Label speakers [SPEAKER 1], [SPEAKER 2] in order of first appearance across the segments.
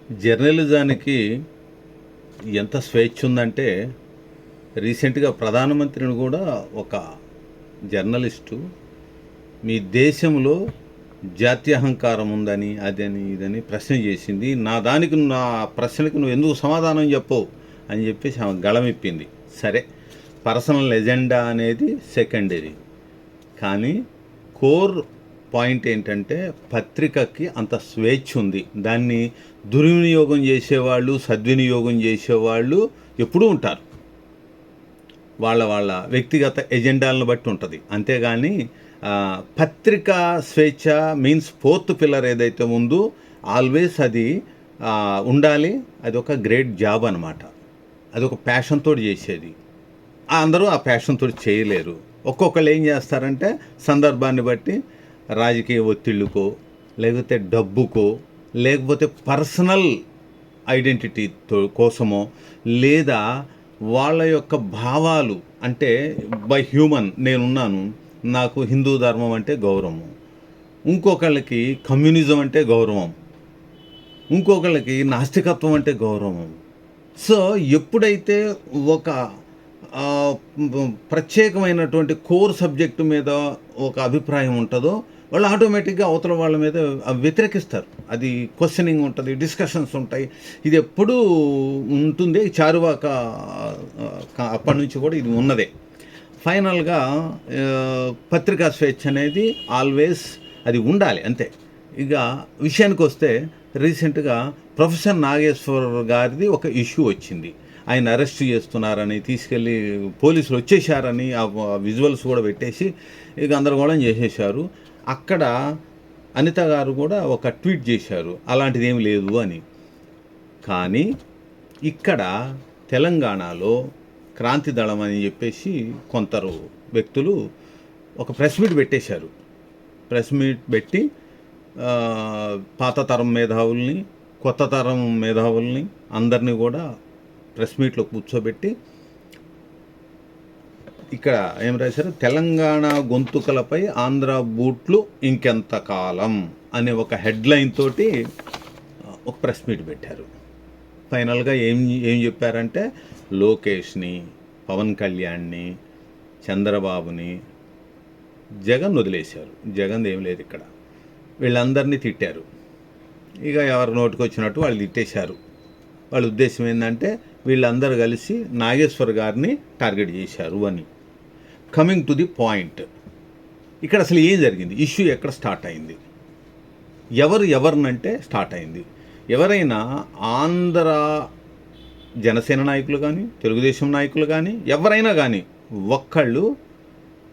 [SPEAKER 1] జర్నలిజానికి ఎంత స్వేచ్ఛ ఉందంటే రీసెంట్గా ప్రధానమంత్రిని కూడా ఒక జర్నలిస్టు మీ దేశంలో జాత్యహంకారం ఉందని అదని ఇదని ప్రశ్న చేసింది. నా ప్రశ్నకి నువ్వు ఎందుకు సమాధానం చెప్పవు అని చెప్పేసి ఆమె గళమిప్పింది. సరే, పర్సనల్ ఎజెండా అనేది సెకండరీ, కానీ కోర్ పాయింట్ ఏంటంటే పత్రికకి అంత స్వేచ్ఛ ఉంది. దాన్ని దుర్వినియోగం చేసేవాళ్ళు, సద్వినియోగం చేసేవాళ్ళు ఎప్పుడూ ఉంటారు. వాళ్ళ వ్యక్తిగత ఎజెండాలను బట్టి ఉంటుంది. అంతేగాని పత్రికా స్వేచ్ఛ మీన్స్ ఫోర్త్ పిల్లర్ ఏదైతే ఉందో ఆల్వేస్ అది ఉండాలి. అది ఒక గ్రేట్ జాబ్ అనమాట. అది ఒక ప్యాషన్ తోటి చేసేది. అందరూ ఆ ప్యాషన్ తోటి చేయలేరు. ఒక్కొక్కళ్ళు ఏం చేస్తారంటే సందర్భాన్ని బట్టి రాజకీయ ఒత్తిళ్ళకో, లేకపోతే డబ్బుకో, లేకపోతే పర్సనల్ ఐడెంటిటీ కోసమో, లేదా వాళ్ళ యొక్క భావాలు అంటే బై హ్యూమన్ నేనున్నాను, నాకు హిందూ ధర్మం అంటే గౌరవం, ఇంకొకళ్ళకి కమ్యూనిజం అంటే గౌరవం, ఇంకొకళ్ళకి నాస్తికత్వం అంటే గౌరవం. సో ఎప్పుడైతే ఒక ప్రత్యేకమైనటువంటి కోర్ సబ్జెక్టు మీద ఒక అభిప్రాయం ఉంటుందో వాళ్ళు ఆటోమేటిక్గా అవతల వాళ్ళ మీద వ్యతిరేకిస్తారు. అది క్వశ్చనింగ్ ఉంటుంది, డిస్కషన్స్ ఉంటాయి. ఇది ఎప్పుడూ ఉంటుంది. చారువాక అప్పటి నుంచి కూడా ఇది ఉన్నదే. ఫైనల్గా పత్రికా స్వేచ్ఛ అనేది ఆల్వేస్ అది ఉండాలి, అంతే. ఇక విషయానికి వస్తే రీసెంట్గా ప్రొఫెసర్ నాగేశ్వర్ గారిది ఒక ఇష్యూ వచ్చింది. ఆయన అరెస్ట్ చేస్తున్నారని, తీసుకెళ్ళి పోలీసులు వచ్చేసారని ఆ విజువల్స్ కూడా పెట్టేసి ఇక గందరగోళం చేసేసారు. అక్కడ అనిత గారు కూడా ఒక ట్వీట్ చేశారు, అలాంటిది ఏమి లేదు అని. కానీ ఇక్కడ తెలంగాణలో క్రాంతి దళం అని చెప్పేసి కొందరు వ్యక్తులు ఒక ప్రెస్ మీట్ పెట్టేశారు. ప్రెస్ మీట్ పెట్టి పాత తరం మేధావుల్ని, కొత్త తరం మేధావుల్ని అందరినీ కూడా ప్రెస్ మీట్లో కూర్చోబెట్టి ఇక్కడ ఏం రాశారు, తెలంగాణ గొంతుకలపై ఆంధ్ర బూట్లు ఇంకెంత కాలం అనే ఒక హెడ్లైన్ తోటి ఒక ప్రెస్ మీట్ పెట్టారు. ఫైనల్గా ఏం చెప్పారంటే లోకేష్ని, పవన్ కళ్యాణ్ని, చంద్రబాబుని, జగన్ వదిలేశారు. జగన్ ఏం లేదు ఇక్కడ. వీళ్ళందరినీ తిట్టారు. ఇక ఎవరు నోటికి వచ్చినట్టు వాళ్ళు తిట్టేశారు. వాళ్ళ ఉద్దేశం ఏంటంటే వీళ్ళందరూ కలిసి నాగేశ్వర్ గారిని టార్గెట్ చేశారు అని. కమింగ్ టు ది పాయింట్, ఇక్కడ అసలు ఏం జరిగింది, ఇష్యూ ఎక్కడ స్టార్ట్ అయింది, ఎవరినంటే స్టార్ట్ అయింది. ఎవరైనా ఆంధ్ర జనసేన నాయకులు కానీ, తెలుగుదేశం నాయకులు కానీ, ఎవరైనా కానీ ఒక్కళ్ళు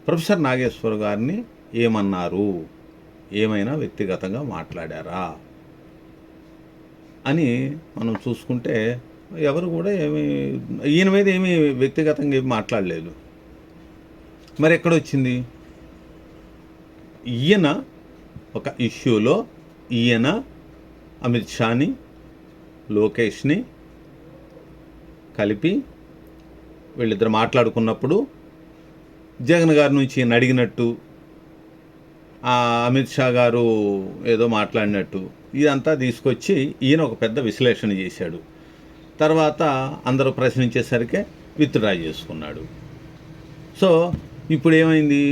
[SPEAKER 1] ప్రొఫెసర్ నాగేశ్వర్ గారిని ఏమన్నారు, ఏమైనా వ్యక్తిగతంగా మాట్లాడారా అని మనం చూసుకుంటే ఎవరు కూడా ఈయన మీద ఏమీ వ్యక్తిగతంగా ఏమి మాట్లాడలేదు. మరి ఎక్కడొచ్చింది? ఈయన ఒక ఇష్యూలో ఈయన అమిత్ షాని, లోకేష్ని కలిపి వీళ్ళిద్దరు మాట్లాడుకున్నప్పుడు జగన్ గారి నుంచి ఈయన అడిగినట్టు, అమిత్ షా గారు ఏదో మాట్లాడినట్టు ఇదంతా తీసుకొచ్చి ఈయన ఒక పెద్ద విశ్లేషణ చేశాడు. తర్వాత అందరూ ప్రశ్నించేసరికి విత్డ్రా చేసుకున్నాడు. సో ఇప్పుడు ఏమైంది,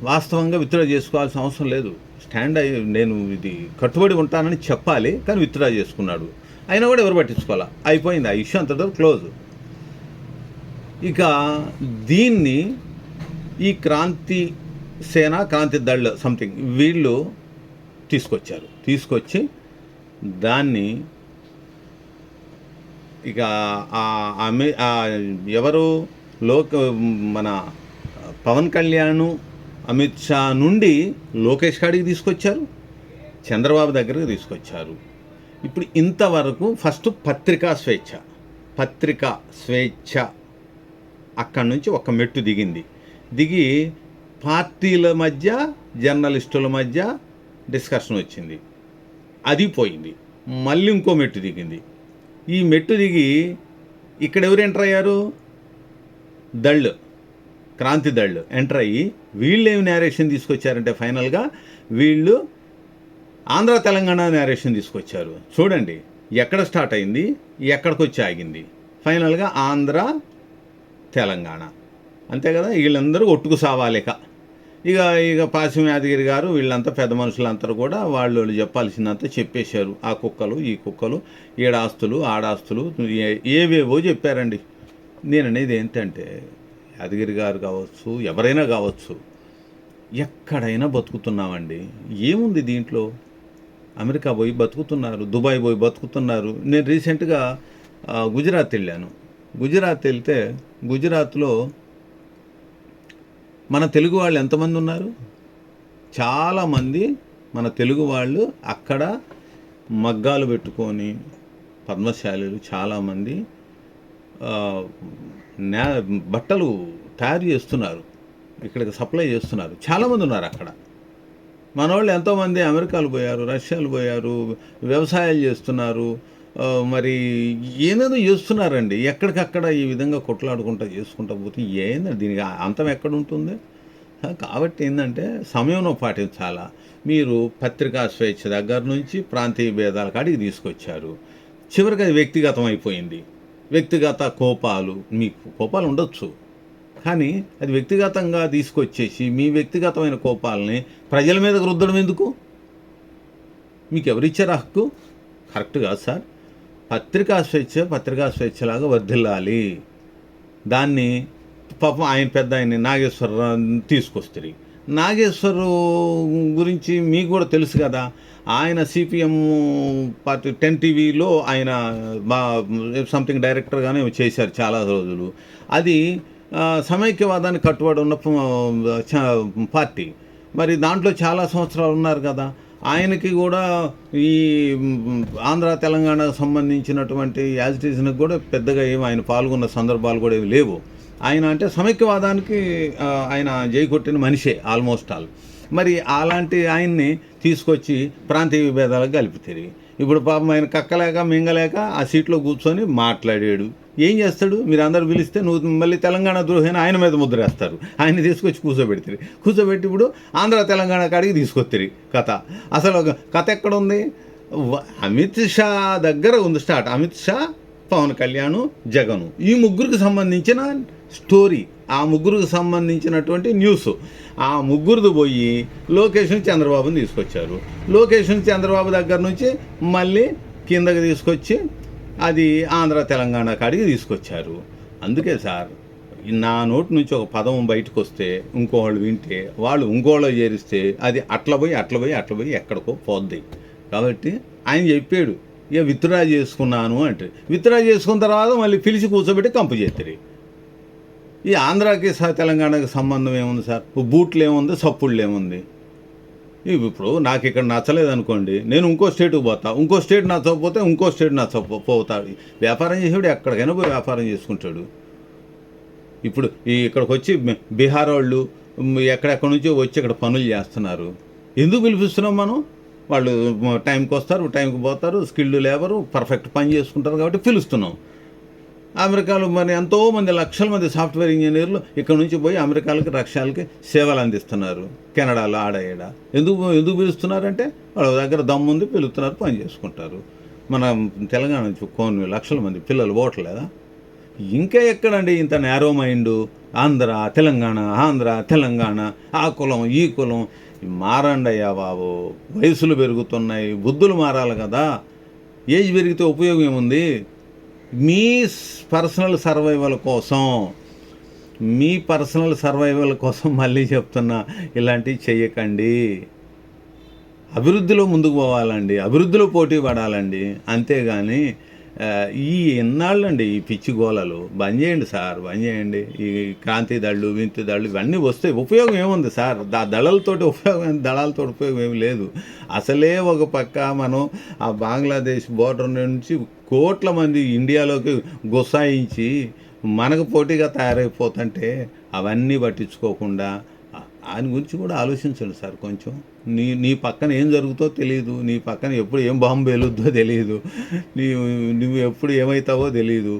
[SPEAKER 1] వాస్తవంగా విత్డ్రా చేసుకోవాల్సిన అవసరం లేదు. నేను ఇది కట్టుబడి ఉంటానని చెప్పాలి, కానీ విత్డ్రా చేసుకున్నాడు. అయినా కూడా ఎవరు పట్టించుకోవాలా, అయిపోయింది. ఆ ఇష్యూ అంతతో క్లోజ్. ఇక దీన్ని ఈ క్రాంతి సేన, క్రాంతి దళ్ సంథింగ్ వీళ్ళు తీసుకొచ్చి దాన్ని ఇక ఎవరు మన పవన్ కళ్యాణ్, అమిత్ షా నుండి లోకేష్ కాడికి తీసుకొచ్చారు, చంద్రబాబు దగ్గరకు తీసుకొచ్చారు. ఇప్పుడు ఇంతవరకు ఫస్ట్ పత్రికా స్వేచ్ఛ అక్కడి నుంచి ఒక మెట్టు దిగి పార్టీల మధ్య, జర్నలిస్టుల మధ్య డిస్కషన్ వచ్చింది. అది పోయింది. మళ్ళీ ఇంకో మెట్టు దిగింది. ఈ మెట్టు దిగి ఇక్కడ ఎవరు ఎంటర్ అయ్యారు? క్రాంతి దళ్ ఎంటర్ అయ్యి వీళ్ళు ఏమి నేరేషన్ తీసుకొచ్చారంటే ఫైనల్గా వీళ్ళు ఆంధ్ర తెలంగాణ నేరేషన్ తీసుకొచ్చారు. చూడండి, ఎక్కడ స్టార్ట్ అయింది, ఎక్కడికి వచ్చి ఆగింది? ఫైనల్గా ఆంధ్ర, తెలంగాణ, అంతే కదా. వీళ్ళందరూ ఒట్టుకు సావాలిక. ఇక పాసిం యాదగిరి గారు వీళ్ళంతా పెద్ద మనుషులందరూ కూడా వాళ్ళు చెప్పాల్సిందంతా చెప్పేశారు. ఆ కుక్కలు, ఈ కుక్కలు, ఈడాస్తులు, ఆడాస్తులు ఏవేవో చెప్పారండి. నేను అనేది ఏంటంటే, యాదగిరి గారు కావచ్చు, ఎవరైనా కావచ్చు, ఎక్కడైనా బతుకుతున్నామండి. ఏముంది దీంట్లో? అమెరికా పోయి బతుకుతున్నారు, దుబాయ్ పోయి బతుకుతున్నారు. నేను రీసెంట్గా గుజరాత్ వెళ్ళాను. గుజరాత్ వెళ్తే గుజరాత్లో మన తెలుగు వాళ్ళు ఎంతమంది ఉన్నారు? చాలామంది మన తెలుగు వాళ్ళు అక్కడ మగ్గాలు పెట్టుకొని పద్మశాలీలు చాలామంది బట్టలు తయారు చేస్తున్నారు, ఇక్కడికి సప్లై చేస్తున్నారు. చాలామంది ఉన్నారు అక్కడ. మన వాళ్ళు ఎంతోమంది అమెరికాలు పోయారు, రష్యాలు పోయారు, వ్యవసాయాలు చేస్తున్నారు, మరి ఏదేదో చేస్తున్నారండి. ఎక్కడికక్కడ ఈ విధంగా కొట్లాడుకుంటా చేసుకుంటా పోతే ఏందండి దీనికి అంతం ఎక్కడ ఉంటుంది? కాబట్టి ఏంటంటే సమయంలో పాటించాలా. మీరు పత్రికా స్వేచ్ఛ దగ్గర నుంచి ప్రాంతీయ భేదాల కాడికి తీసుకొచ్చారు. చివరికి అది వ్యక్తిగతం అయిపోయింది. వ్యక్తిగత కోపాలు, మీకు కోపాలు ఉండొచ్చు, కానీ అది వ్యక్తిగతంగా తీసుకొచ్చేసి మీ వ్యక్తిగతమైన కోపాలని ప్రజల మీద రుద్దడం ఎందుకు? మీకు ఎవరిచ్చారు హక్కు? కరెక్ట్ కాదు సార్. పత్రికా స్వేచ్ఛలాగా వర్ధిల్లాలి. దాన్ని పాపం ఆయన పెద్ద ఆయన నాగేశ్వరరావు తీసుకొస్తారు. నాగేశ్వరు గురించి మీకు కూడా తెలుసు కదా. ఆయన సిపిఎం పార్టీ 10 టీవీలో ఆయన సంథింగ్ డైరెక్టర్గానే చేశారు చాలా రోజులు. అది సమైక్యవాదాన్ని కట్టుబడి ఉన్న పార్టీ. మరి దాంట్లో చాలా సంవత్సరాలు ఉన్నారు కదా. ఆయనకి కూడా ఈ ఆంధ్ర తెలంగాణకు సంబంధించినటువంటి యాజిటేషన్కి కూడా పెద్దగా ఏమి ఆయన పాల్గొన్న సందర్భాలు కూడా ఏమి లేవు. ఆయన అంటే సమైక్యవాదానికి ఆయన జై కొట్టిన మనిషే ఆల్మోస్ట్ ఆల్. మరి అలాంటి ఆయన్ని తీసుకొచ్చి ప్రాంతీయ విభేదాలకు కలిపితే ఇప్పుడు పాపం ఆయన కక్కలేక మింగలేక ఆ సీట్లో కూర్చొని మాట్లాడాడు. ఏం చేస్తాడు? మీరు అందరూ పిలిస్తే నువ్వు మళ్ళీ తెలంగాణ ద్రోహిని ఆయన మీద ముద్రేస్తారు. ఆయన్ని తీసుకొచ్చి కూర్చోబెట్టి ఇప్పుడు ఆంధ్ర తెలంగాణ కాడికి తీసుకొస్తారు కథ. అసలు కథ ఎక్కడుంది? అమిత్ షా దగ్గర ఉంది స్టార్ట్. అమిత్ షా, పవన్ కళ్యాణ్, జగన్, ఈ ముగ్గురికి సంబంధించిన స్టోరీ, ఆ ముగ్గురికి సంబంధించినటువంటి న్యూస్. ఆ ముగ్గురిది పోయి లోకేష్ని, చంద్రబాబుని తీసుకొచ్చారు. లోకేష్ని, చంద్రబాబు దగ్గర నుంచి మళ్ళీ కిందకి తీసుకొచ్చి అది ఆంధ్ర తెలంగాణ కాడికి తీసుకొచ్చారు. అందుకే సార్, నా నోటి నుంచి ఒక పదం బయటకు వస్తే ఇంకోళ్ళు వింటే వాళ్ళు ఇంకోళ్ళు చేరిస్తే అది అట్ల పోయి ఎక్కడికో పోద్ది. కాబట్టి ఆయన చెప్పాడు, ఇక విత్డ్రా చేసుకున్నాను అంటే విత్డ్రా చేసుకున్న తర్వాత మళ్ళీ పిలిచి కూర్చోబెట్టి కంపు చేస్తారు. ఈ ఆంధ్రాకి తెలంగాణకి సంబంధం ఏముంది సార్? బూట్లు ఏముంది, సప్పుళ్ళు ఏముంది? ఇప్పుడు నాకు ఇక్కడ నచ్చలేదు అనుకోండి, నేను ఇంకో స్టేట్కి పోతా, ఇంకో స్టేట్ నచ్చకపోతే ఇంకో స్టేట్ నచ్చపోతాడు. వ్యాపారం చేసేవాడు ఎక్కడికైనా పోయి వ్యాపారం చేసుకుంటాడు. ఇప్పుడు ఇక్కడికి వచ్చి బీహార్ వాళ్ళు ఎక్కడెక్కడి నుంచో వచ్చి ఇక్కడ పనులు చేస్తున్నారు. ఎందుకు పిలిపిస్తున్నాం మనం? వాళ్ళు టైంకి వస్తారు, టైంకి పోతారు, స్కిల్డ్ లేబరు, పర్ఫెక్ట్ పని చేసుకుంటారు కాబట్టి పిలుస్తున్నాం. అమెరికాలో మరి ఎంతోమంది లక్షల మంది సాఫ్ట్వేర్ ఇంజనీర్లు ఇక్కడ నుంచి పోయి అమెరికాలకి, రష్యాలకి సేవలు అందిస్తున్నారు. కెనడాలో ఆడ ఎందుకు పిలుస్తున్నారంటే వాళ్ళ దగ్గర దమ్ముంది, పిలుస్తున్నారు, పని చేసుకుంటారు. మన తెలంగాణ నుంచి కొన్ని లక్షల మంది పిల్లలు ఓట్లేదా? ఇంకా ఎక్కడండి ఇంత నేరో మైండు? ఆంధ్ర తెలంగాణ, ఆ కులం ఈ కులం. మారండి అయ్యా బాబు, వయసులు పెరుగుతున్నాయి, బుద్ధులు మారాలి కదా. ఏజ్ పెరిగితే ఉపయోగం ఏముంది? మీ పర్సనల్ సర్వైవల్ కోసం మళ్ళీ చెప్తున్నా, ఇలాంటివి చెయ్యకండి. అభివృద్ధిలో ముందుకు పోవాలండి, అభివృద్ధిలో పోటీ పడాలండి. అంతేగాని ఈ ఎన్నాళ్ళండి ఈ పిచ్చి గోళలు బంద్ చేయండి సార్, బంద్ చేయండి. ఈ క్రాంతి దళ్ళు, వింతి దళ్ళు ఇవన్నీ వస్తాయి, ఉపయోగం ఏముంది సార్? దళాలతో ఉపయోగం ఏమి లేదు. అసలే ఒక పక్క మనం ఆ బంగ్లాదేశ్ బోర్డర్ నుంచి కోట్ల మంది ఇండియాలోకి గుసాయించి మనకు పోటీగా తయారైపోతుంటే అవన్నీ పట్టించుకోకుండా ఆయన గురించి కూడా ఆలోచించండి సార్ కొంచెం. నీ పక్కన ఏం జరుగుతో తెలియదు, నీ పక్కన ఎప్పుడు ఏం బాంబు వెలుద్దో తెలియదు, నువ్వు ఎప్పుడు ఏమవుతావో తెలియదు.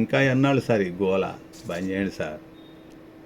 [SPEAKER 1] ఇంకా ఎన్నాళ్ళు సార్ ఈ గోల? బంద్ చేయండి సార్.